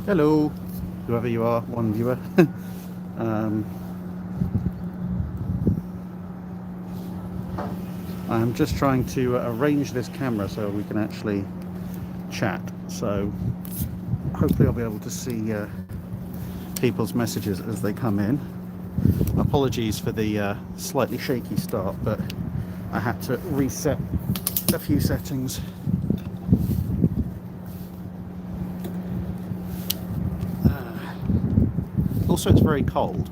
Hello, whoever you are, one viewer. um, I'm just trying to arrange this camera so we can actually chat. So hopefully I'll be able to see people's messages as they come in. Apologies for the slightly shaky start, but I had to reset a few settings. Also, it's very cold.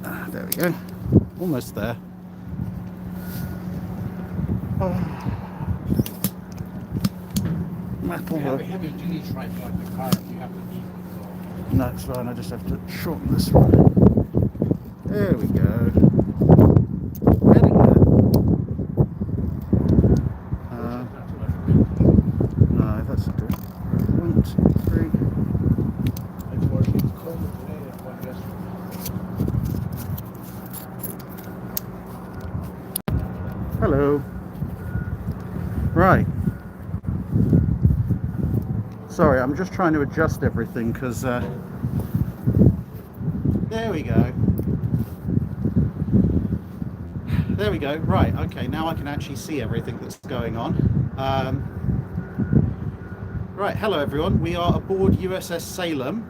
There we go. Almost there. Map all the... Heavy duty tripod in the car if you have to need one. No, it's fine. I just have to shorten this one. There we go. Getting there. No, that's good. 1, 2, 3. Unfortunately, it's colder today than it was yesterday. Hello. Right. Sorry, I'm just trying to adjust everything because there we go. There we go. Right. Okay. Now I can actually see everything that's going on. Right. Hello, everyone. We are aboard USS Salem,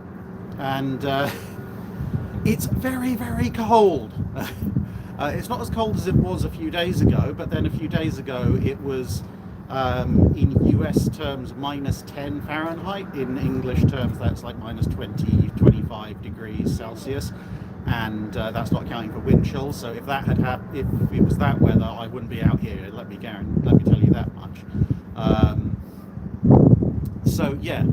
and it's very, very cold. It's not as cold as it was a few days ago, but then a few days ago it was, in US terms, -10 Fahrenheit. In English terms, that's like -20, 25 degrees Celsius. And that's not counting for wind chills. So if that had if it was that weather, I wouldn't be out here. Let me tell you that much. So yeah.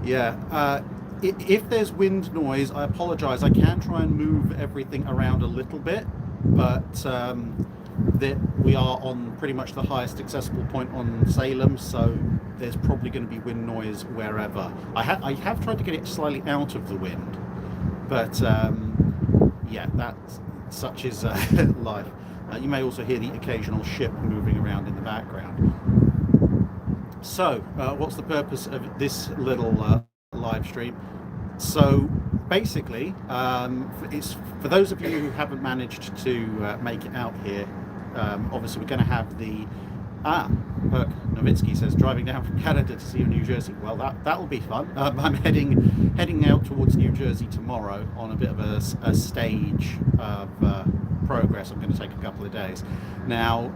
Yeah. If there's wind noise, I apologise. I can try and move everything around a little bit, but that we are on pretty much the highest accessible point on Salem, so there's probably going to be wind noise wherever. I have tried to get it slightly out of the wind, but yeah, that's such is life. You may also hear the occasional ship moving around in the background. So, what's the purpose of this little live stream? So basically, it's for those of you who haven't managed to make it out here. Obviously, we're going to have the Perk Nowitzki says driving down from Canada to see you in New Jersey. Well, that'll be fun. I'm heading out towards New Jersey tomorrow on a bit of a stage of progress. I'm going to take a couple of days. Now,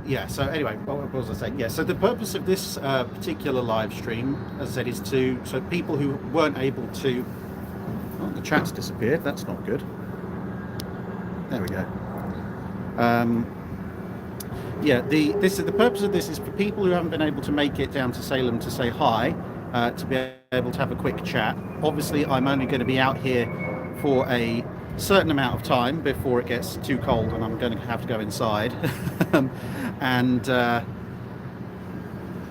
yeah, so anyway, what was I saying? Yeah, so the purpose of this particular live stream, as I said, is so people who weren't able to... Oh, the chat's disappeared. That's not good. There we go. Yeah, the purpose of this is for people who haven't been able to make it down to Salem to say hi, to be able to have a quick chat. Obviously, I'm only going to be out here for a certain amount of time before it gets too cold and I'm going to have to go inside. And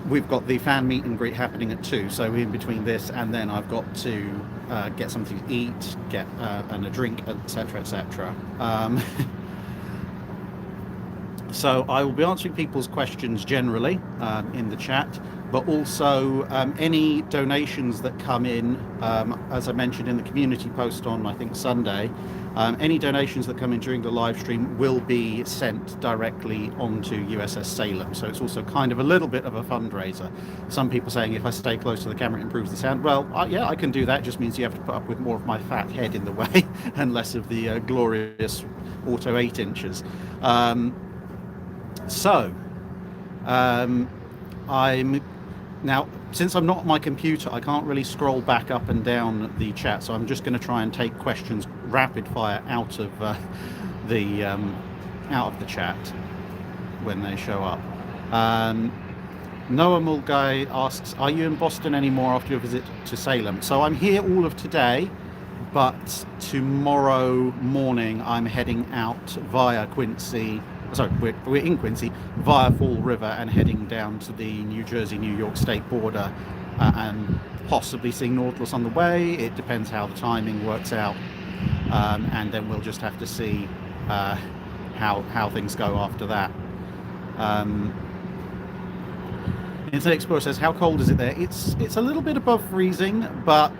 we've got the fan meet and greet happening at 2, so in between this and then I've got to get something to eat, get and a drink, etc, etc. So I will be answering people's questions generally in the chat, but also any donations that come in, as I mentioned in the community post on, I think, Sunday, any donations that come in during the live stream will be sent directly onto USS Salem. So it's also kind of a little bit of a fundraiser. Some people saying if I stay close to the camera it improves the sound. Well, yeah, I can do that. It just means you have to put up with more of my fat head in the way and less of the glorious Auto 8 inches. So, I'm now, since I'm not on my computer, I can't really scroll back up and down the chat, so I'm just going to try and take questions rapid fire out of the chat when they show up. Noah Mulguy asks, are you in Boston anymore after your visit to Salem? So I'm here all of today, but tomorrow morning I'm heading out via Quincy. Sorry, we're in Quincy via Fall River and heading down to the New Jersey-New York state border, and possibly seeing Nautilus on the way. It depends how the timing works out, and then we'll just have to see how things go after that. Internet Explorer says, how cold is it there? It's a little bit above freezing, but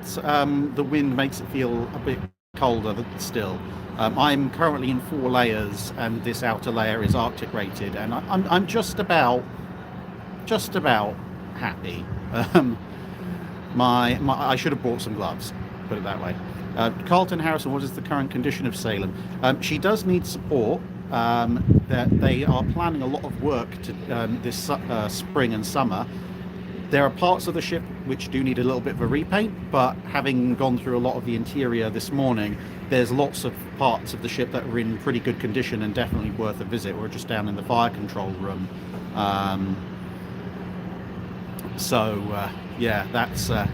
the wind makes it feel a bit colder still. I'm currently in 4 layers, and this outer layer is Arctic rated, and I'm just about happy. I should have bought some gloves, put it that way. Carlton Harrison, what is the current condition of Salem? She does need support. That they are planning a lot of work to this spring and summer. There are parts of the ship which do need a little bit of a repaint, but having gone through a lot of the interior this morning, there's lots of parts of the ship that are in pretty good condition and definitely worth a visit. We're just down in the fire control room. Yeah, that's a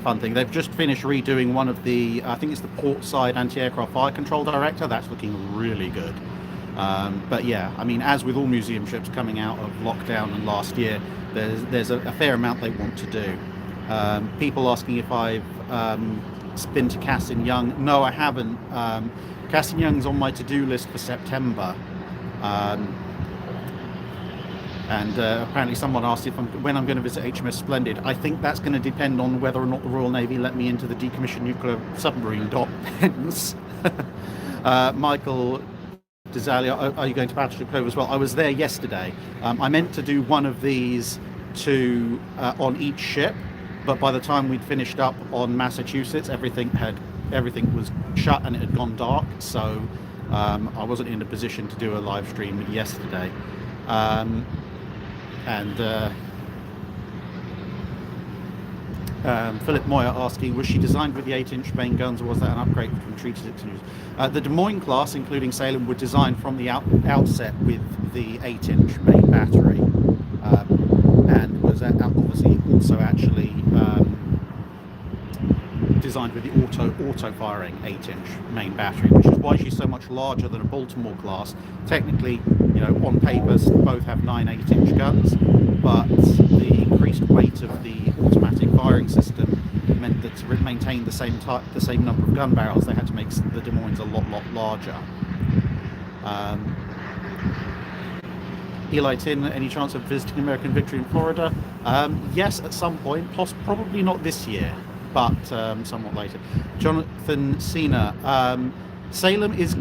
fun thing. They've just finished redoing one of the, I think it's the port side anti-aircraft fire control director. That's looking really good. But yeah, I mean, as with all museum ships coming out of lockdown and last year, there's a fair amount they want to do. People asking if I've been to Cass and Young. No, I haven't. Cass and Young's on my to-do list for September. And apparently someone asked when I'm going to visit HMS Splendid. I think that's going to depend on whether or not the Royal Navy let me into the decommissioned nuclear submarine dock pens. Michael Desalia, are you going to Battleship Cove as well? I was there yesterday. I meant to do one of these on each ship, but by the time we'd finished up on Massachusetts, everything was shut and it had gone dark, so I wasn't in a position to do a live stream yesterday. Philip Moyer asking, was she designed with the 8-inch main guns, or was that an upgrade from treated to news? The Des Moines class, including Salem, were designed from the outset with the 8-inch main battery, and was obviously also actually designed with the auto-firing 8-inch main battery, which is why she's so much larger than a Baltimore class. Technically, on paper, both have 9 8-inch guns, but the increased weight of the automatic firing system meant that to maintain the same number of gun barrels, they had to make the Des Moines a lot larger. Eli Tin, any chance of visiting American Victory in Florida? Yes, at some point, probably not this year, but somewhat later. Jonathan Cena, Salem is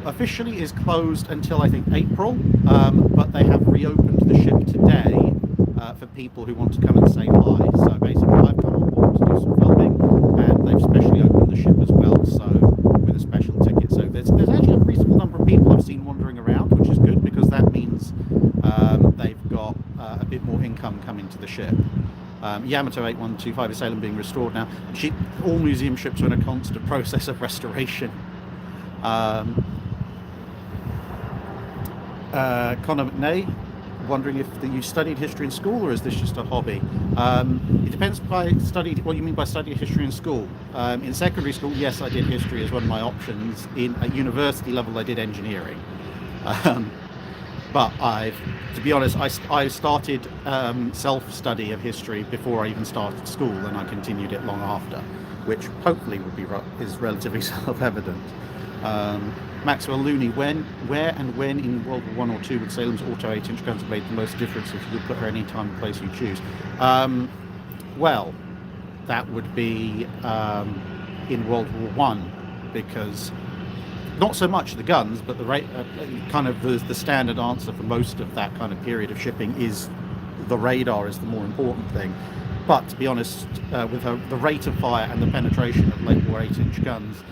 officially is closed until I think April, but they have reopened the ship today for people who want to come and say hi. So basically, I've come on board to do some filming, and they've specially opened the ship as well, so with a special ticket. So there's actually a reasonable number of people I've seen wandering around, which is good because that means they've got a bit more income coming to the ship. Yamato 8125 is Salem being restored now. All museum ships are in a constant process of restoration. Connor McNay, wondering if you studied history in school, or is this just a hobby? It depends what you mean by studying history in school. In secondary school, yes, I did history as one of my options. At university level, I did engineering. But to be honest, I started self-study of history before I even started school, and I continued it long after, which hopefully is relatively self-evident. Maxwell Looney, where and when in World War I or II would Salem's auto 8-inch guns have made the most difference if you could put her any time and place you choose? Well, that would be in World War I, because not so much the guns, but the rate, kind of the standard answer for most of that kind of period of shipping is the radar is the more important thing. But to be honest, with the rate of fire and the penetration of late war 8-inch guns,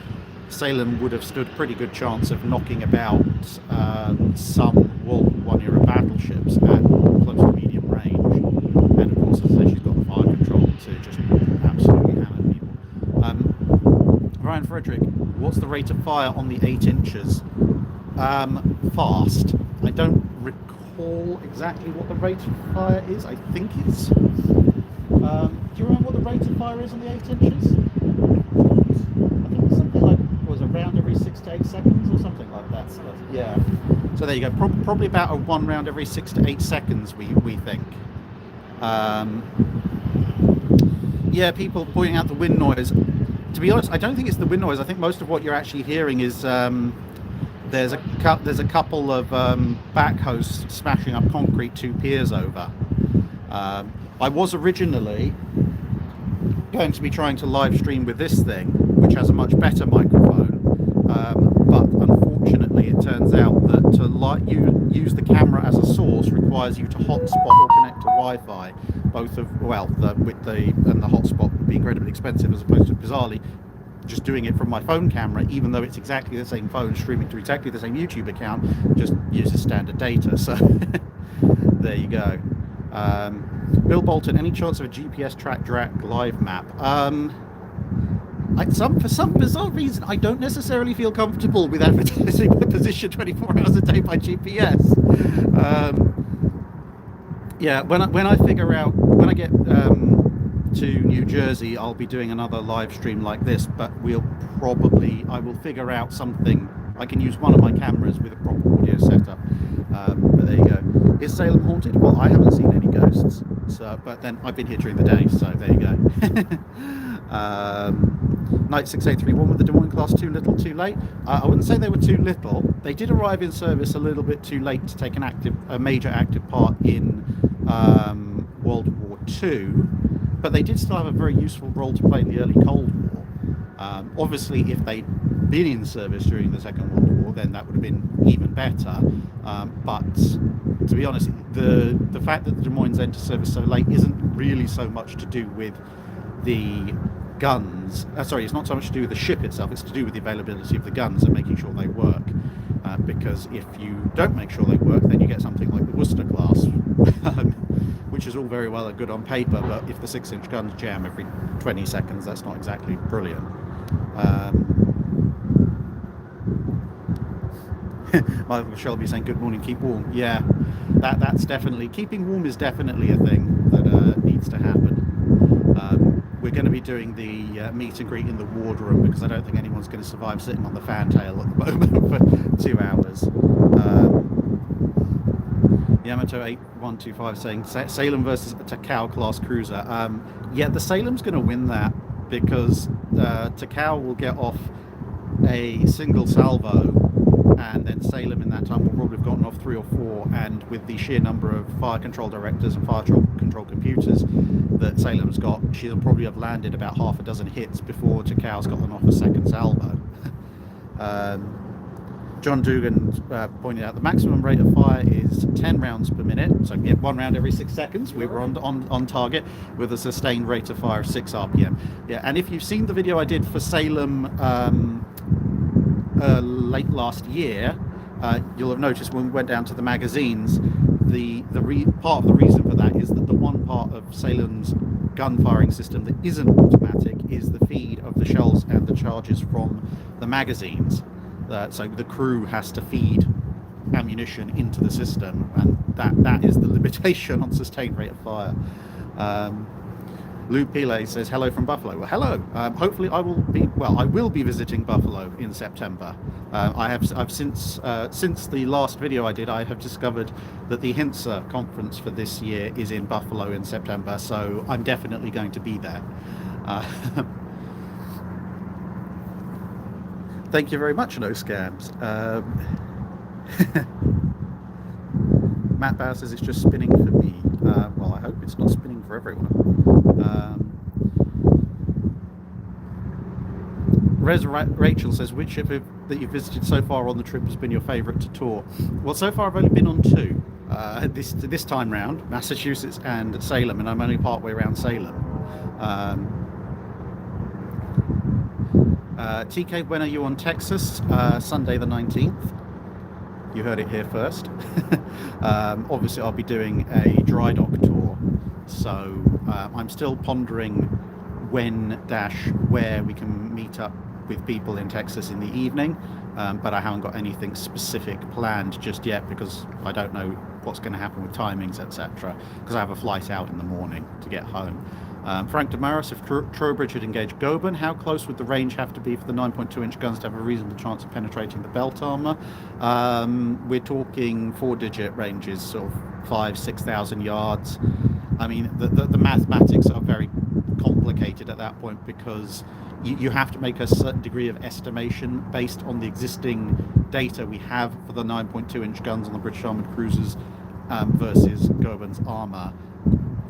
Salem would have stood a pretty good chance of knocking about some World War I era battleships at close to medium range. And of course, as I say, she's got the fire control to just absolutely hammer people. Ryan Frederick, what's the rate of fire on the 8 inches? Fast. I don't recall exactly what the rate of fire is. I think it's... do you remember what the rate of fire is on the 8 inches? I think it's something like, was around every 6 to 8 seconds or something like that. So yeah. So there you go. Probably about a 1 round every 6 to 8 seconds, we think. Yeah, people pointing out the wind noise. To be honest, I don't think it's the wind noise. I think most of what you're actually hearing is there's a couple of backhoes smashing up concrete 2 piers over. I was originally going to be trying to live stream with this thing, which has a much better microphone, but unfortunately, it turns out that use the camera as a source requires you to hotspot or connect to Wi-Fi. Both of the hotspot would be incredibly expensive, as opposed to bizarrely just doing it from my phone camera, even though it's exactly the same phone streaming to exactly the same YouTube account, just uses standard data. So there you go. Bill Bolton, any chance of a GPS track drag live map? For some bizarre reason, I don't necessarily feel comfortable with advertising my position 24 hours a day by GPS. Yeah, when I get to New Jersey, I'll be doing another live stream like this, but I will figure out something. I can use one of my cameras with a proper audio setup. But there you go. Is Salem haunted? Well, I haven't seen any ghosts, but then I've been here during the day, so there you go. Knight 6831, with the Des Moines class too little, too late? I wouldn't say they were too little. They did arrive in service a little bit too late to take a major active part in World War II, but they did still have a very useful role to play in the early Cold War. Obviously, if they'd been in service during the Second World War, then that would have been even better. But to be honest, the fact that the Des Moines entered service so late isn't really so much to do with the guns. It's not so much to do with the ship itself, it's to do with the availability of the guns and making sure they work. Because if you don't make sure they work, then you get something like the Worcester class, which is all very well and good on paper, but if the 6-inch guns jam every 20 seconds, that's not exactly brilliant. Michael Shelby saying good morning, keep warm. Yeah, that's definitely, keeping warm is definitely a thing that needs to happen. We're going to be doing the meet and greet in the wardroom, because I don't think anyone's going to survive sitting on the fantail at the moment for 2 hours. Yamato 8125 saying Salem versus a Takao class cruiser. Yeah, the Salem's going to win that, because Takao will get off a single salvo, and then Salem in that time will probably have gotten off 3 or 4, and with the sheer number of fire control directors and fire control computers that Salem's got, she'll probably have landed about half a dozen hits before Takao's gotten off a second salvo. John Dugan pointed out the maximum rate of fire is 10 rounds per minute, so yeah, 1 round every 6 seconds. We were on target with a sustained rate of fire of 6 RPM. Yeah, and if you've seen the video I did for Salem late last year, you'll have noticed when we went down to the magazines, part of the reason for that is that the one part of Salem's gun firing system that isn't automatic is the feed of the shells and the charges from the magazines. So the crew has to feed ammunition into the system, and that is the limitation on sustained rate of fire. Lou Pile says hello from Buffalo. Well, hello. Hopefully I will be visiting Buffalo in September. I've since the last video I did, I have discovered that the HINSA conference for this year is in Buffalo in September, so I'm definitely going to be there. Thank you very much, no scams. Matt Bauer says it's just spinning for me. Well, I hope it's not spinning for everyone. Rachel says, which ship that you've visited so far on the trip has been your favourite to tour? Well, so far I've only been on 2. This time round, Massachusetts and Salem, and I'm only partway around Salem. TK, when are you on Texas? Sunday the 19th. You heard it here first. Obviously, I'll be doing a dry dock tour, so I'm still pondering where we can meet up with people in Texas in the evening, but I haven't got anything specific planned just yet, because I don't know what's going to happen with timings, etc., because I have a flight out in the morning to get home. Frank Damaris, if Trowbridge had engaged Goeben, how close would the range have to be for the 9.2-inch guns to have a reasonable chance of penetrating the belt armor? We're talking 4-digit ranges, sort of 5,000-6,000 yards. I mean, the mathematics are very complicated at that point, because you have to make a certain degree of estimation based on the existing data we have for the 9.2-inch guns on the British armoured cruisers versus Gobern's armour.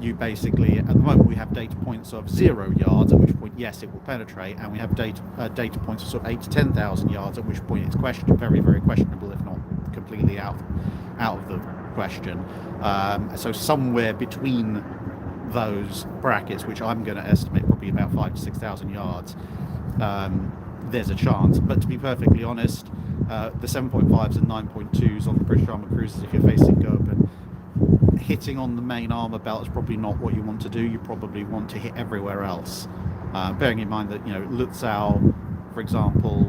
You basically, at the moment, we have data points of 0 yards, at which point, yes, it will penetrate, and we have data points of sort of 8 to 10,000 yards, at which point it's very, very questionable, if not completely out of the question. So somewhere between those brackets, which I'm going to estimate probably about 5 to 6,000 yards, there's a chance. But to be perfectly honest, the 7.5s and 9.2s on the British armoured cruisers, if you're facing Goeben, hitting on the main armour belt is probably not what you want to do. You probably want to hit everywhere else. Bearing in mind that, Lutzow, for example,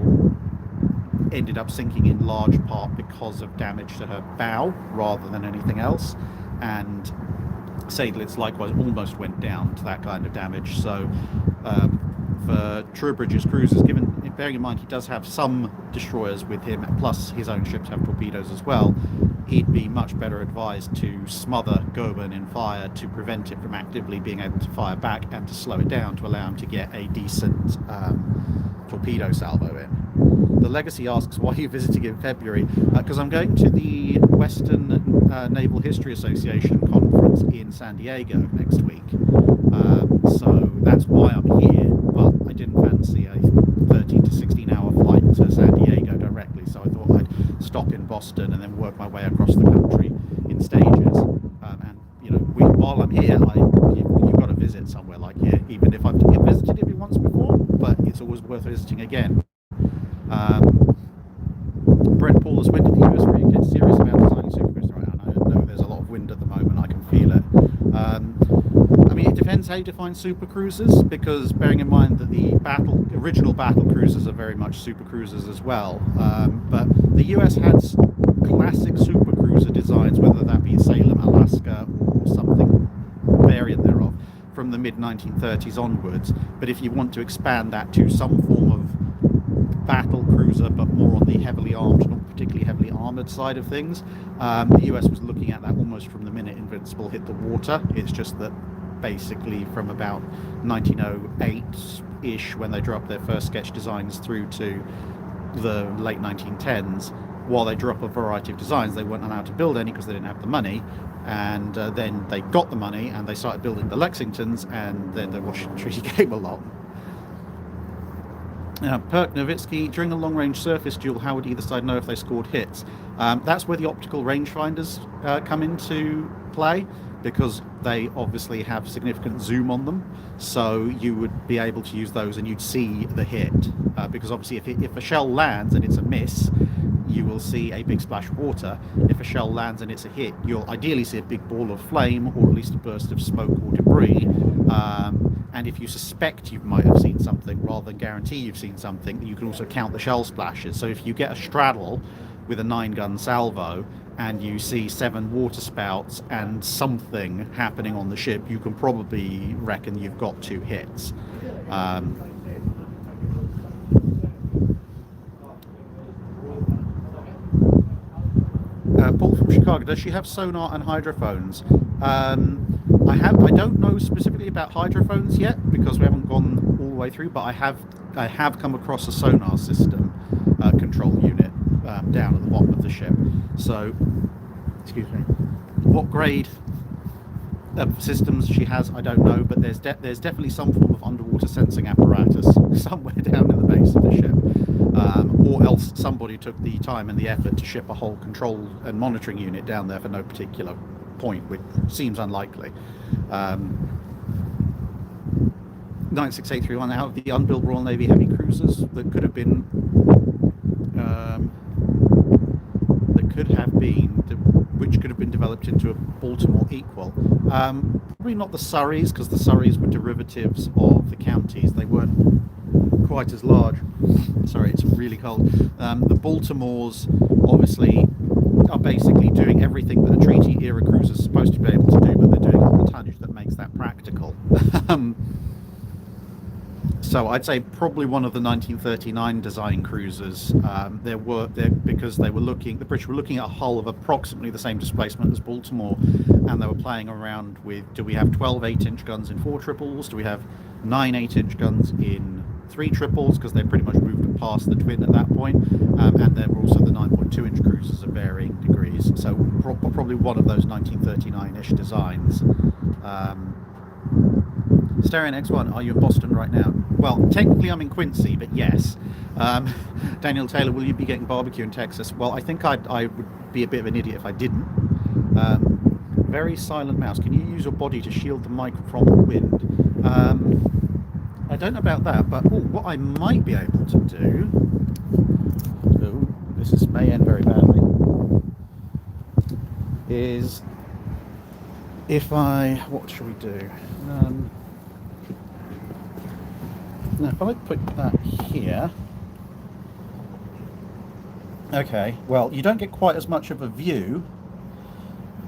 ended up sinking in large part because of damage to her bow rather than anything else, and Seydlitz likewise almost went down to that kind of damage. So for Trowbridge's cruisers, bearing in mind he does have some destroyers with him, plus his own ships have torpedoes as well, he'd be much better advised to smother Goeben in fire to prevent it from actively being able to fire back, and to slow it down to allow him to get a decent torpedo salvo in. The Legacy asks, why are you visiting in February? Because I'm going to the Western Naval History Association conference in San Diego next week. So that's why I'm here, but I didn't fancy a 13 to 16 hour flight to San Diego directly, so I thought I'd stop in Boston and then work my way across the country in stages. While I'm here, you've got to visit somewhere like here, even if I've visited it once before, but it's always worth visiting again. Brent Paulus, when did the US really get serious about designing supercruisers? Right, I know there's a lot of wind at the moment, I can feel it. It depends how you define supercruisers, because bearing in mind that the original battle cruisers are very much supercruisers as well. But the US has classic supercruiser designs, whether that be Salem, Alaska, or something variant thereof, from the mid-1930s onwards. But if you want to expand that to some form of battle cruiser, but more on the heavily armed, not particularly heavily armoured side of things, the US was looking at that almost from the minute Invincible hit the water. It's just that basically from about 1908-ish, when they drew up their first sketch designs, through to the late 1910s, while they drew up a variety of designs, they weren't allowed to build any because they didn't have the money. And then they got the money and they started building the Lexingtons, and then the Washington Treaty came along. Perk Nowitzki, during a long-range surface duel, how would either side know if they scored hits? That's where the optical rangefinders come into play, because they obviously have significant zoom on them. So you would be able to use those and you'd see the hit. Because obviously if a shell lands and it's a miss, you will see a big splash of water. If a shell lands and it's a hit, you'll ideally see a big ball of flame, or at least a burst of smoke or debris. And if you suspect you might have seen something, rather than guarantee you've seen something, you can also count the shell splashes. So if you get a straddle with a 9-gun salvo and you see 7 water spouts and something happening on the ship, you can probably reckon you've got 2 hits. Paul from Chicago, does she have sonar and hydrophones? I don't know specifically about hydrophones yet, because we haven't gone all the way through, but I have come across a sonar system control unit down at the bottom of the ship. So, excuse me, what grade of systems she has, I don't know, but there's definitely some form of underwater sensing apparatus somewhere down in the base of the ship. Or else somebody took the time and the effort to ship a whole control and monitoring unit down there for no particular point, which seems unlikely. 96831, out of the unbuilt Royal Navy heavy cruisers that could have been which could have been developed into a Baltimore equal. Probably not the Surreys, because the Surreys were derivatives of the counties. They weren't quite as large. Sorry, it's really cold. The Baltimores obviously are basically doing everything that a treaty era cruiser is supposed to be able to do, but they're doing it on the tonnage that makes that practical. So I'd say probably one of the 1939 design cruisers. Because the British were looking at a hull of approximately the same displacement as Baltimore, and they were playing around with, do we have 12 8-inch guns in 4 triples? Do we have 9 8-inch guns in 3 triples, because they pretty much moved past the twin at that point, and there were also the 9.2-inch cruisers of varying degrees. So probably one of those 1939-ish designs. Stereo X1, are you in Boston right now? Well, technically I'm in Quincy, but yes. Daniel Taylor, will you be getting barbecue in Texas? Well, I think I would be a bit of an idiot if I didn't. Very silent mouse. Can you use your body to shield the mic from the wind? I don't know about that, but what I might be able to do... this may end very badly. Is if I... What should we do? Now, if I put that here... Okay, well, you don't get quite as much of a view,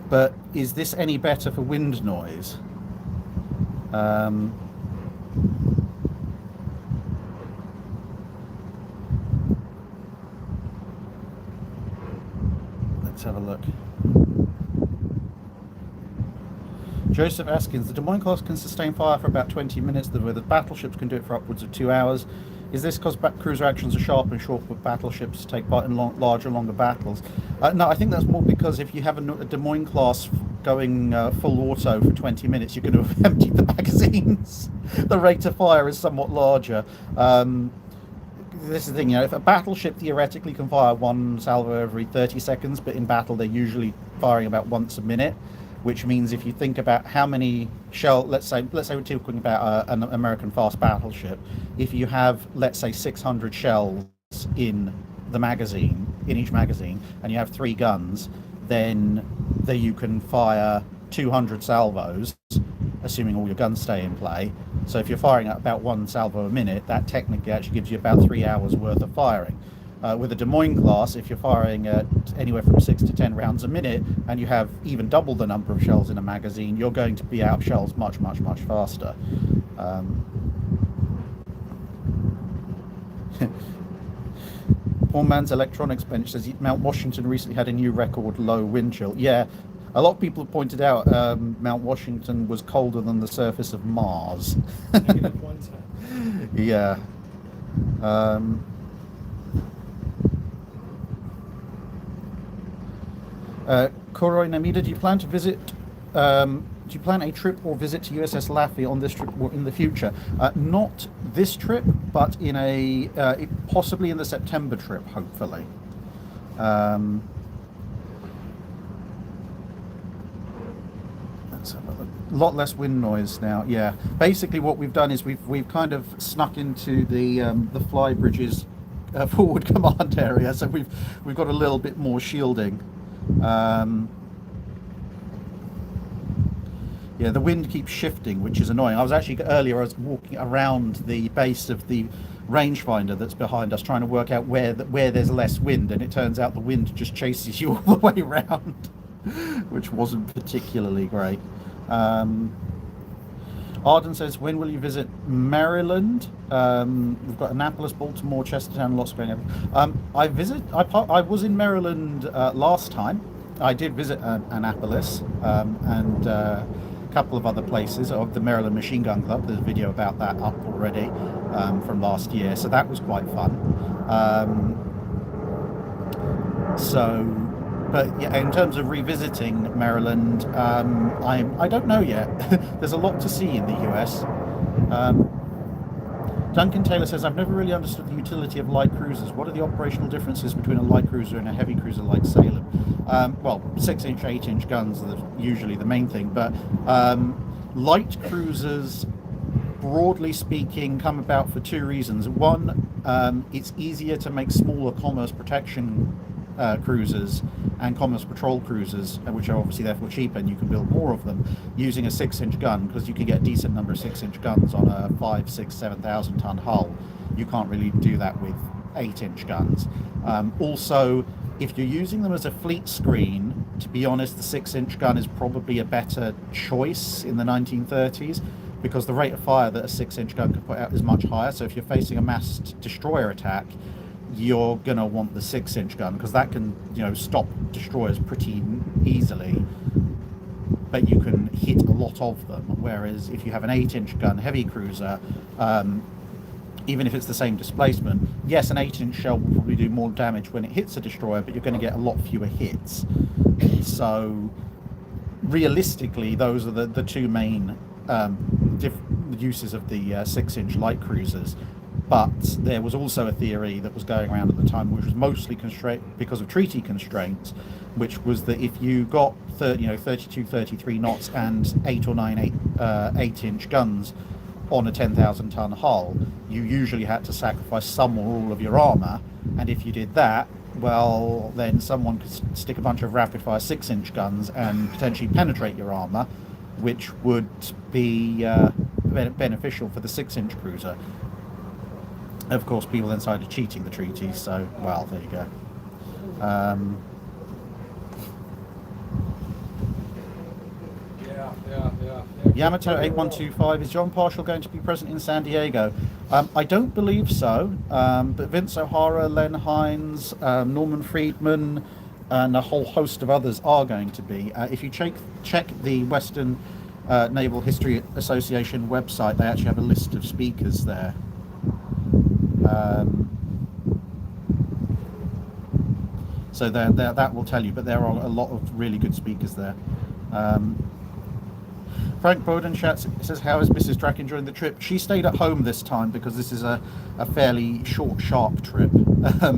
but is this any better for wind noise? Let's have a look. Joseph Askins, the Des Moines class can sustain fire for about 20 minutes, where the battleships can do it for upwards of 2 hours. Is this because cruiser actions are sharp and short, but battleships take part in larger, longer battles? No, I think that's more because if you have a Des Moines class going full auto for 20 minutes, you're going to have emptied the magazines. The rate of fire is somewhat larger. This is the thing, if a battleship theoretically can fire one salvo every 30 seconds, but in battle they're usually firing about once a minute, which means if you think about how many let's say we're talking about an American fast battleship, if you have, let's say, 600 shells in the magazine, in each magazine, and you have 3 guns, then you can fire 200 salvos, assuming all your guns stay in play. So if you're firing at about 1 salvo a minute, that technically actually gives you about 3 hours worth of firing. With a Des Moines class, if you're firing at anywhere from 6 to 10 rounds a minute, and you have even double the number of shells in a magazine, you're going to be out of shells much, much, much faster. Poor Man's Electronics Bench says Mount Washington recently had a new record low wind chill. Yeah, a lot of people have pointed out Mount Washington was colder than the surface of Mars. -1 time. Yeah. Koroi Namida, do you plan a trip or visit to USS Laffey on this trip or in the future? Not this trip, but in possibly in the September trip, hopefully. Let's have a look. A lot less wind noise now. Yeah, basically what we've done is we've kind of snuck into the Flybridge's forward command area, so we've got a little bit more shielding. Yeah, the wind keeps shifting, which is annoying. I was walking around the base of the rangefinder that's behind us, trying to work out where there's less wind, and it turns out the wind just chases you all the way around, which wasn't particularly great. Arden says, when will you visit Maryland? We've got Annapolis, Baltimore, Chestertown, lots going on. I was in Maryland last time. I did visit Annapolis and a couple of other places of the Maryland Machine Gun Club. There's a video about that up already from last year, so that was quite fun. But yeah, in terms of revisiting Maryland, I don't know yet. There's a lot to see in the US. Duncan Taylor says, I've never really understood the utility of light cruisers. What are the operational differences between a light cruiser and a heavy cruiser like Salem? Well, 6-inch, 8-inch guns are usually the main thing, but light cruisers, broadly speaking, come about for 2 reasons. One, it's easier to make smaller commerce protection cruisers and commerce patrol cruisers, which are obviously therefore cheaper, and you can build more of them using a 6-inch gun, because you can get a decent number of 6-inch guns on a 5, 6, 7,000 ton hull. You can't really do that with 8-inch guns. Also, if you're using them as a fleet screen, to be honest, the 6-inch gun is probably a better choice in the 1930s, because the rate of fire that a 6-inch gun can put out is much higher. So if you're facing a massed destroyer attack, you're going to want the 6-inch gun, because that can, stop destroyers pretty easily. but you can hit a lot of them. Whereas if you have an 8-inch gun heavy cruiser, even if it's the same displacement, yes, an 8-inch shell will probably do more damage when it hits a destroyer, but you're going to get a lot fewer hits. So realistically, those are the two main uses of the 6-inch light cruisers. But there was also a theory that was going around at the time, which was mostly because of treaty constraints, which was that if you got 32, 33 knots and 8 or 9 8-inch guns on a 10,000 ton hull, you usually had to sacrifice some or all of your armor. And if you did that, well, then someone could stick a bunch of rapid-fire 6-inch guns and potentially penetrate your armor, which would be beneficial for the 6-inch cruiser. Of course, people then started cheating the treaty, so, well, there you go. Yamato 8125, is John Marshall going to be present in San Diego? I don't believe so, but Vince O'Hara, Len Hines, Norman Friedman, and a whole host of others are going to be. If you check the Western Naval History Association website, they actually have a list of speakers there. So that will tell you, but there are a lot of really good speakers there. Frank Bodenschatz says, how is Mrs. Drack enjoying the trip? She stayed at home this time because this is a fairly short, sharp trip.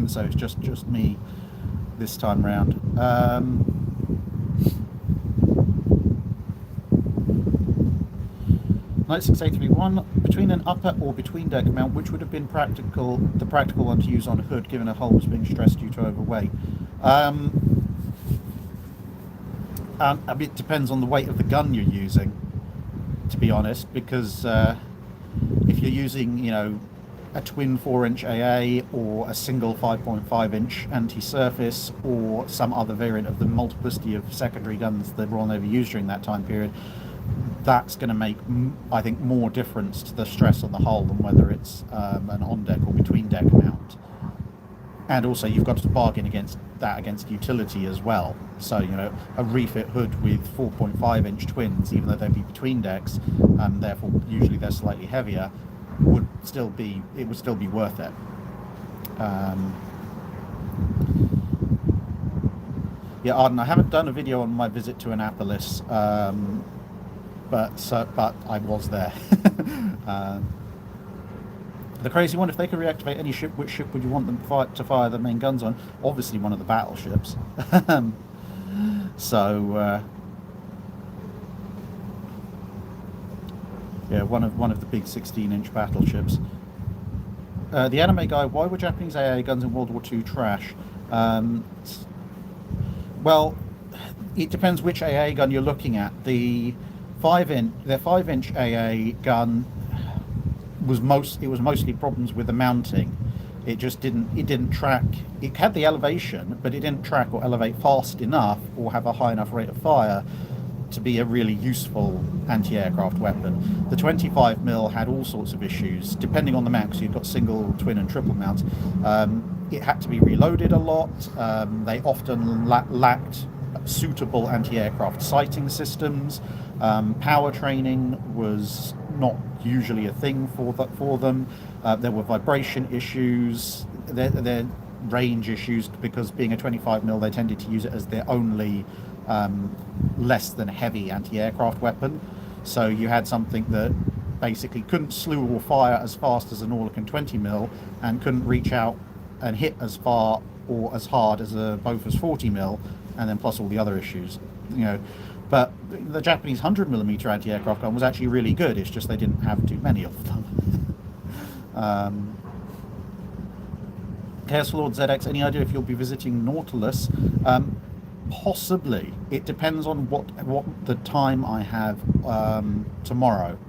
So it's just me this time round. 96831, between an upper or between deck mount, which would have been the practical one to use on a hood, given a hull was being stressed due to overweight? It depends on the weight of the gun you're using, to be honest, because if you're using, a twin 4-inch AA or a single 5.5-inch anti-surface or some other variant of the multiplicity of secondary guns the Royal Navy used during that time period, that's going to make, I think, more difference to the stress on the hull than whether it's an on-deck or between-deck mount. And also, you've got to bargain against utility as well. So, a refit hood with 4.5-inch twins, even though they'd be between decks, therefore usually they're slightly heavier, would still be worth it. Yeah, Arden, I haven't done a video on my visit to Annapolis, but I was there. The crazy one, if they could reactivate any ship, which ship would you want them to fire the main guns on? Obviously one of the battleships. Yeah, one of the big 16-inch battleships. The anime guy, why were Japanese AA guns in World War II trash? Well, it depends which AA gun you're looking at. Their 5-inch AA gun was mostly problems with the mounting. It just didn't track. It had the elevation, but it didn't track or elevate fast enough or have a high enough rate of fire to be a really useful anti-aircraft weapon. The 25mm had all sorts of issues, depending on the mount, because you've got single, twin and triple mounts. It had to be reloaded a lot. They often lacked suitable anti-aircraft sighting systems. Power training was not usually a thing for them. There were vibration issues, there range issues, because being a 25mm, they tended to use it as their only less than heavy anti-aircraft weapon. So you had something that basically couldn't slew or fire as fast as an Oerlikon 20mm and couldn't reach out and hit as far or as hard as a Bofors 40mm, and then plus all the other issues, But the Japanese 100mm anti-aircraft gun was actually really good. It's just they didn't have too many of them. Chaos Lord ZX, any idea if you'll be visiting Nautilus? Possibly. It depends on what the time I have tomorrow.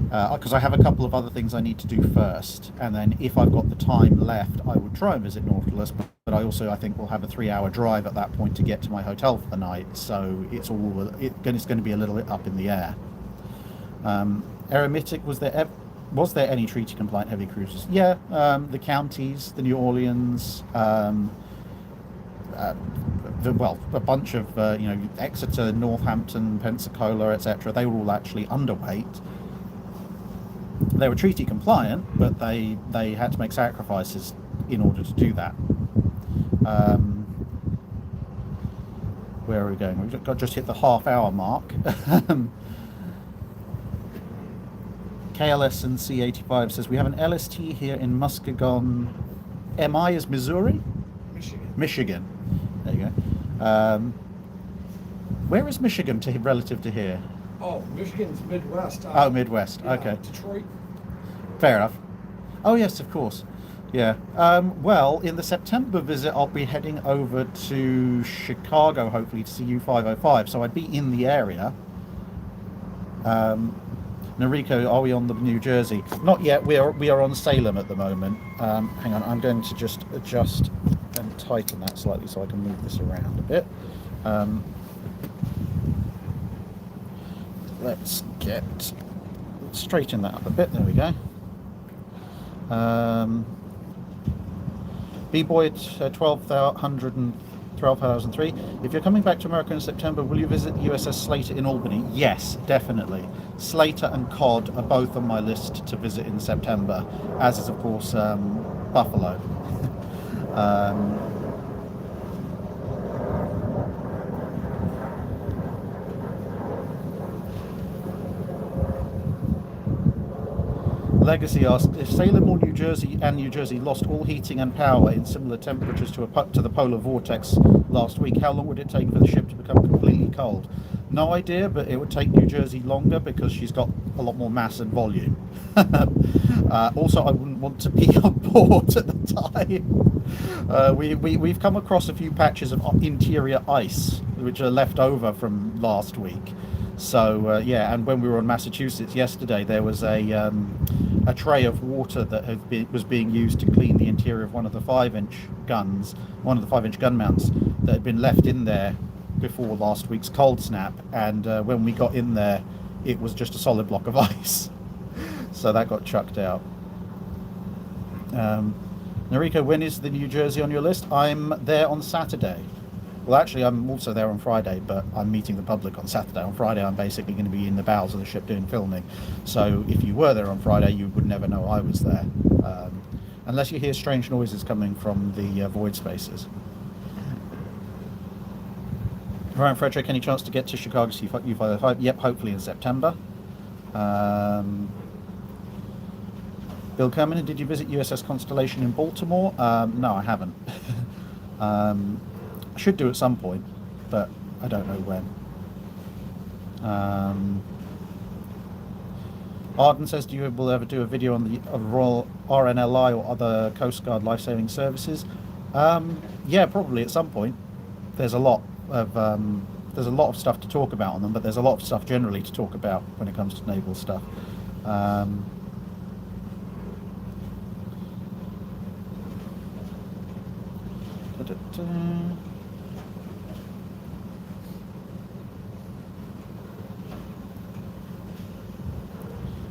Because I have a couple of other things I need to do first, and then if I've got the time left, I would try and visit Nautilus, but I also, I think, will have a 3-hour drive at that point to get to my hotel for the night, so it's going to be a little bit up in the air. Eremitic, was there any treaty compliant heavy cruisers? Yeah, the Counties, the New Orleans, well, a bunch of Exeter, Northampton, Pensacola, etc. They were all actually underweight. They were treaty compliant, but they had to make sacrifices in order to do that. Where are we going? We've got just hit the half-hour mark. KLS and C85 says we have an LST here in Muskegon. MI is Missouri? Michigan. There you go. Where is Michigan relative to here? Oh, Michigan's Midwest. Oh, Midwest. Yeah, Okay. Detroit. Fair enough. Oh, yes, of course. Yeah. Well, in the September visit, I'll be heading over to Chicago, hopefully, to see U505. So I'd be in the area. Noriko, are we on the New Jersey? Not yet. We are on Salem at the moment. Hang on. I'm going to just adjust and tighten that slightly so I can move this around a bit. Let's straighten that up a bit. There we go. B-Boy 12,003. If you're coming back to America in September, will you visit the USS Slater in Albany? Yes, definitely. Slater and Cod are both on my list to visit in September, as is, of course, Buffalo. Legacy asked, if Salem or New Jersey lost all heating and power in similar temperatures to the polar vortex last week, how long would it take for the ship to become completely cold? No idea, but it would take New Jersey longer because she's got a lot more mass and volume. Also, I wouldn't want to be on board at the time. We've come across a few patches of interior ice which are left over from last week. So yeah, and when we were on Massachusetts yesterday, there was a tray of water that was being used to clean the interior of one of the 5-inch guns, one of the 5-inch gun mounts that had been left in there before last week's cold snap. And when we got in there, it was just a solid block of ice. So that got chucked out. Noriko, when is the New Jersey on your list? I'm there on Saturday. Well, actually, I'm also there on Friday, but I'm meeting the public on Saturday. On Friday, I'm basically going to be in the bowels of the ship doing filming. So if you were there on Friday, you would never know I was there. Unless you hear strange noises coming from the void spaces. Ryan Frederick, any chance to get to Chicago U505? Yep, hopefully in September. Bill Kerman, did you visit USS Constellation in Baltimore? No, I haven't. I should do at some point, but I don't know when. Arden says, do you will ever do a video on the Royal RNLI or other Coast Guard life-saving services? Yeah, probably at some point. There's a lot of stuff to talk about on them, but there's a lot of stuff generally to talk about when it comes to naval stuff.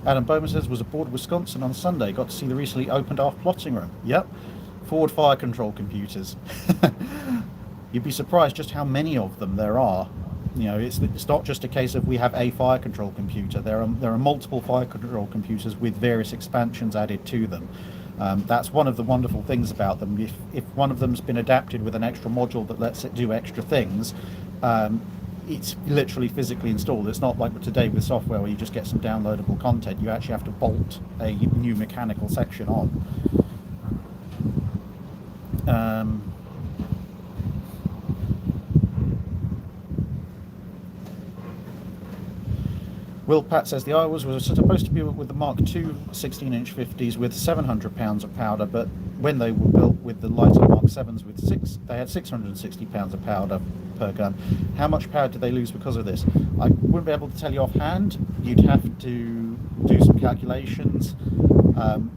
Adam Bowman says, was aboard Wisconsin on Sunday. Got to see the recently opened aft plotting room. Yep. Forward fire control computers. You'd be surprised just how many of them there are. You know, it's not just a case of we have a fire control computer. There are multiple fire control computers with various expansions added to them. That's one of the wonderful things about them. If one of them's been adapted with an extra module that lets it do extra things, it's literally physically installed. It's not like today with software where you just get some downloadable content. You actually have to bolt a new mechanical section on. Will Pat says the Iowas was supposed to be with the Mark II 16-inch 50s with 700 pounds of powder, but when they were built with the lighter Mark 7s they had 660 pounds of powder per gun. How much power did they lose because of this? I wouldn't be able to tell you offhand. You'd have to do some calculations,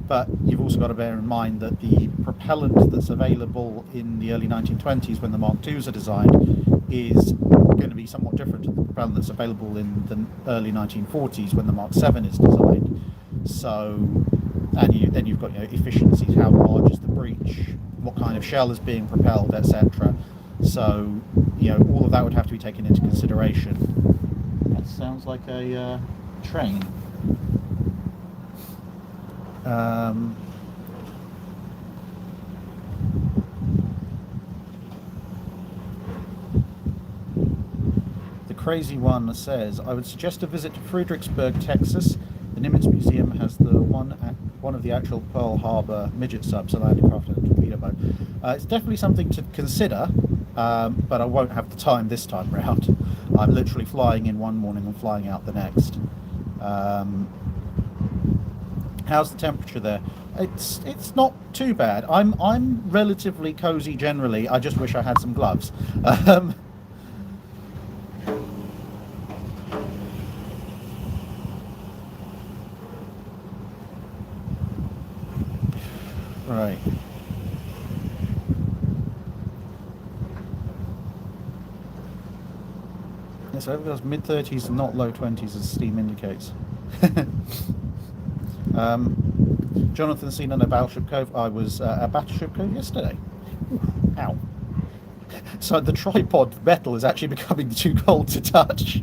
but you've also got to bear in mind that the propellant that's available in the early 1920s when the Mark IIs are designed is going to be somewhat different to the propellant that's available in the early 1940s when the Mark 7 is designed. So, and then you've got efficiencies, how large is the breech, what kind of shell is being propelled, etc. So, all of that would have to be taken into consideration. That sounds like a train. The crazy one says, I would suggest a visit to Fredericksburg, Texas. The Nimitz Museum has one of the actual Pearl Harbor midget subs, a landing craft and a torpedo boat. It's definitely something to consider, but I won't have the time this time round. I'm literally flying in one morning and flying out the next. How's the temperature there? It's not too bad. I'm relatively cozy generally. I just wish I had some gloves. Right. Yeah, so everything's mid-30s and not low 20s as Steam indicates. Jonathan seen on a Battleship Cove. I was at Battleship Cove yesterday. Ooh, ow. So the tripod metal is actually becoming too cold to touch.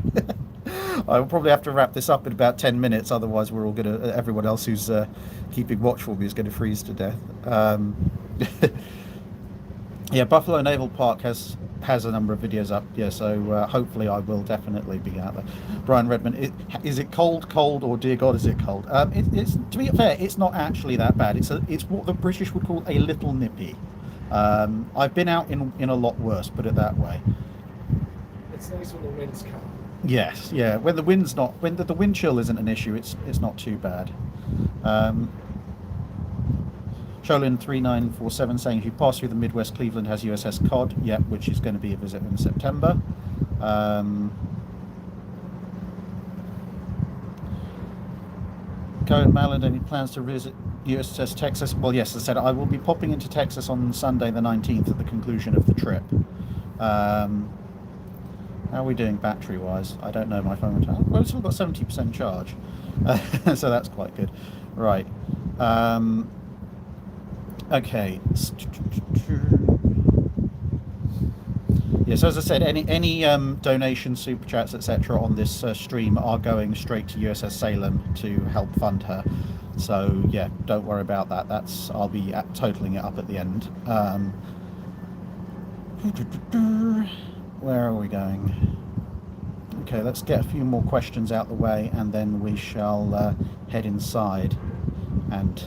I'll probably have to wrap this up in about 10 minutes, otherwise we're all going to, everyone else who's keeping watch for me is going to freeze to death. Yeah, Buffalo Naval Park has a number of videos up. Yeah, so hopefully I will definitely be out there. Brian Redmond, is it cold, or dear God, is it cold? It's to be fair, it's not actually that bad. It's what the British would call a little nippy. I've been out in a lot worse, put it that way. It's nice when the winds come. Yes, yeah. When the wind chill isn't an issue, it's not too bad. Sholin 3947 saying if you pass through the Midwest, Cleveland has USS Cod, yeah, which is going to be a visit in September. Cohen Malland, any plans to visit USS Texas? Well, yes, as I said, I will be popping into Texas on Sunday the 19th at the conclusion of the trip. How are we doing battery-wise? I don't know my phone. Well, we've still got 70% charge, so that's quite good. Right. Okay. Yeah, so as I said, any donations, super chats, etc. on this stream are going straight to USS Salem to help fund her. So yeah, don't worry about that. I'll be totaling it up at the end. Where are we going? Okay, let's get a few more questions out the way, and then we shall head inside and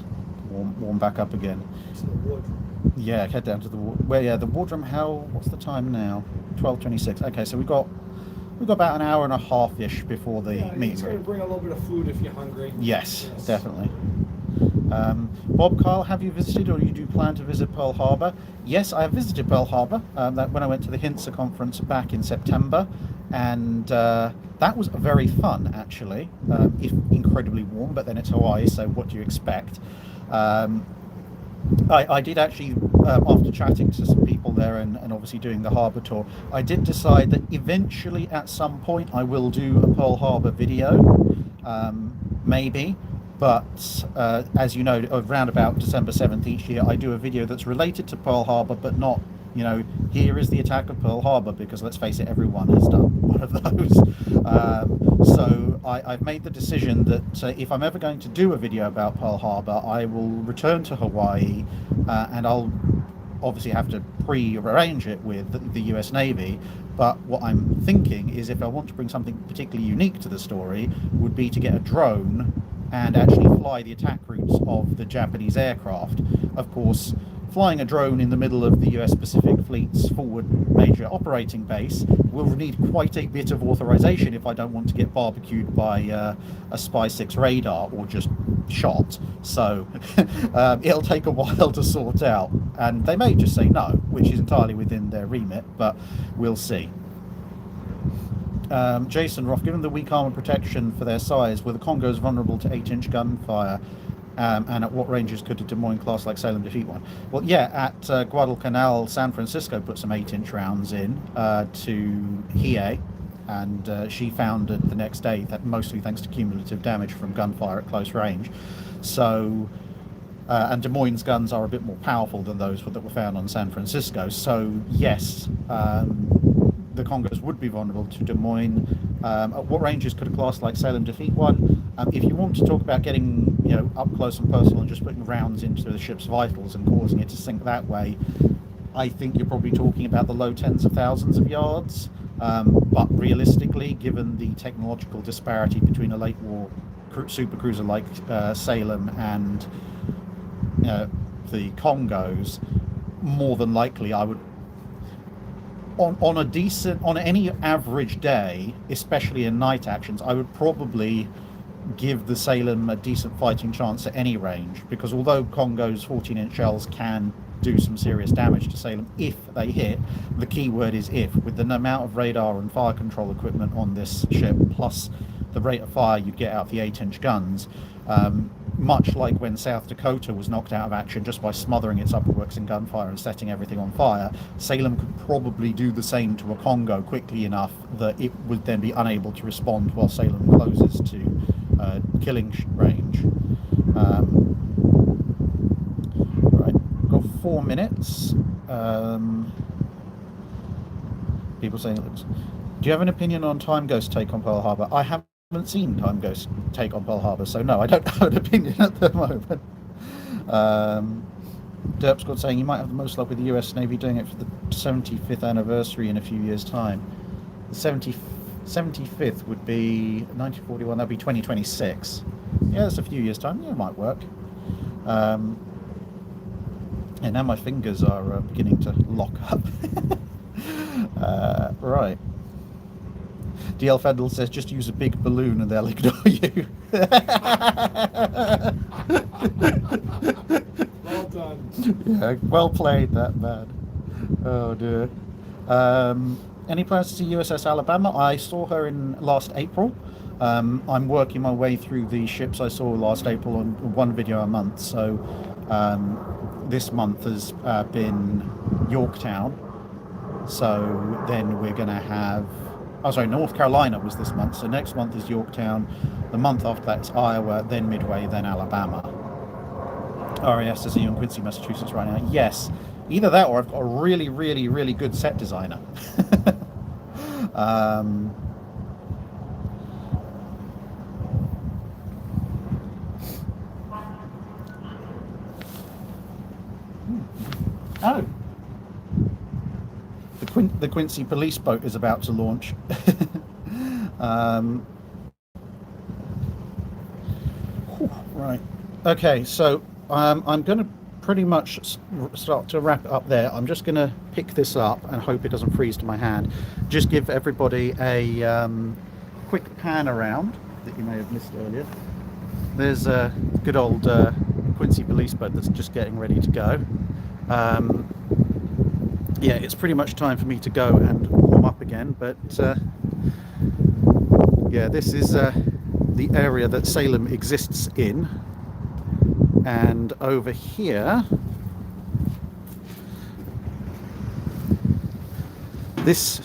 warm back up again. To the wardroom. Yeah, head down to the the wardroom. What's the time now? 12:26. Okay, so we've got about an hour and a half-ish before the meeting. It's going to bring a little bit of food if you're hungry. Yes, definitely. Bob Kyle, have you visited or you do plan to visit Pearl Harbor? Yes, I have visited Pearl Harbor when I went to the HINSA conference back in September, and that was very fun actually, if incredibly warm, but then it's Hawaii, so what do you expect? I did actually, after chatting to some people there and obviously doing the harbour tour, I did decide that eventually at some point I will do a Pearl Harbor video, maybe. But as you know, around about December 7th each year, I do a video that's related to Pearl Harbor, but not, here is the attack of Pearl Harbor, because let's face it, everyone has done one of those. So I've made the decision that if I'm ever going to do a video about Pearl Harbor, I will return to Hawaii, and I'll obviously have to pre-arrange it with the US Navy. But what I'm thinking is, if I want to bring something particularly unique to the story, would be to get a drone and actually fly the attack routes of the Japanese aircraft. Of course, flying a drone in the middle of the US Pacific Fleet's forward major operating base will need quite a bit of authorization if I don't want to get barbecued by a Spy 6 radar or just shot. So it'll take a while to sort out, and they may just say no, which is entirely within their remit, but we'll see. Jason Roth, given the weak armor protection for their size, were the Congos vulnerable to 8-inch gunfire? And at what ranges could a Des Moines class like Salem defeat one? Well, yeah, at Guadalcanal, San Francisco put some 8-inch rounds in to Hiei, and she found it the next day, that mostly thanks to cumulative damage from gunfire at close range. So, yeah, don't worry about that. That's I'll be And Des Moines guns are a bit more powerful than those that were found on San Francisco. So yes, the Congos would be vulnerable to Des Moines. At what ranges could a class like Salem defeat one? If you want to talk about getting up close and personal and just putting rounds into the ship's vitals and causing it to sink that way, I think you're probably talking about the low tens of thousands of yards. But realistically, given the technological disparity between a late war supercruiser like Salem and the Congos, more than likely I would, on any average day, especially in night actions, I would probably give the Salem a decent fighting chance at any range, because although Congo's 14-inch shells can do some serious damage to Salem if they hit, the key word is if. With the amount of radar and fire control equipment on this ship, plus the rate of fire you get out of the 8-inch guns, much like when South Dakota was knocked out of action just by smothering its upper works in gunfire and setting everything on fire, Salem could probably do the same to a Congo quickly enough that it would then be unable to respond while Salem closes to killing range. Right, got 4 minutes. People saying, do you have an opinion on Time Ghost's take on Pearl Harbor? I haven't seen Time Ghost's take on Pearl Harbor, so no, I don't have an opinion at the moment. Derp Squad saying you might have the most luck with the US Navy doing it for the 75th anniversary in a few years' time. The 75th would be 1941, that'd be 2026. Yeah, that's a few years' time. Yeah, it might work. And now my fingers are beginning to lock up. Right. DL Fendel says just use a big balloon and they'll ignore you. Well done. Yeah, well played, that man. Oh dear. Any plans to see USS Alabama? I saw her in last April. I'm working my way through the ships I saw last April on one video a month. So this month has been Yorktown. So then we're going to have... Oh, sorry, North Carolina was this month. So next month is Yorktown. The month after that's Iowa, then Midway, then Alabama. RAS is in Quincy, Massachusetts right now. Yes. Either that or I've got a really, really, really good set designer. Oh. The Quincy police boat is about to launch. Right. Okay, so I'm going to pretty much start to wrap it up there. I'm just going to pick this up and hope it doesn't freeze to my hand. Just give everybody a quick pan around that you may have missed earlier. There's a good old Quincy police boat that's just getting ready to go. Yeah, it's pretty much time for me to go and warm up again, but yeah, this is the area that Salem exists in, and over here this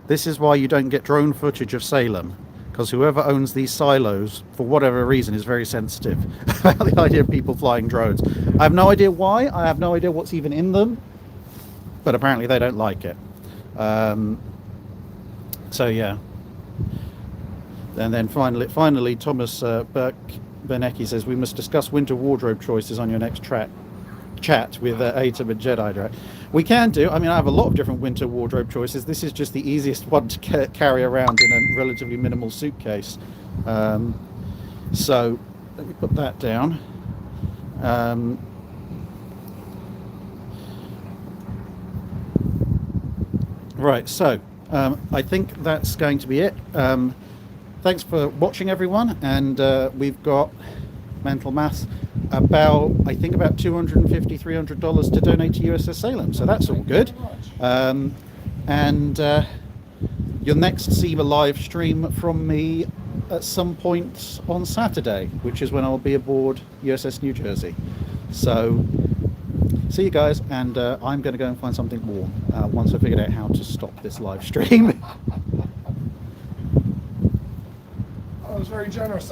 is why you don't get drone footage of Salem, because whoever owns these silos for whatever reason is very sensitive about the idea of people flying drones. I have no idea why, I have no idea what's even in them, but apparently they don't like it. So yeah. And then finally Thomas Bernecki says we must discuss winter wardrobe choices on your next chat with Atom and Jedi Direct. We can do. I mean, I have a lot of different winter wardrobe choices. This is just the easiest one to carry around in a relatively minimal suitcase. So let me put that down. Right, so I think that's going to be it. Thanks for watching, everyone, and we've got mental maths about $250, $300 to donate to USS Salem, so that's all good. And you'll next see the live stream from me at some point on Saturday, which is when I'll be aboard USS New Jersey. So see you guys, and I'm going to go and find something warm once I figured out how to stop this live stream. I was very generous.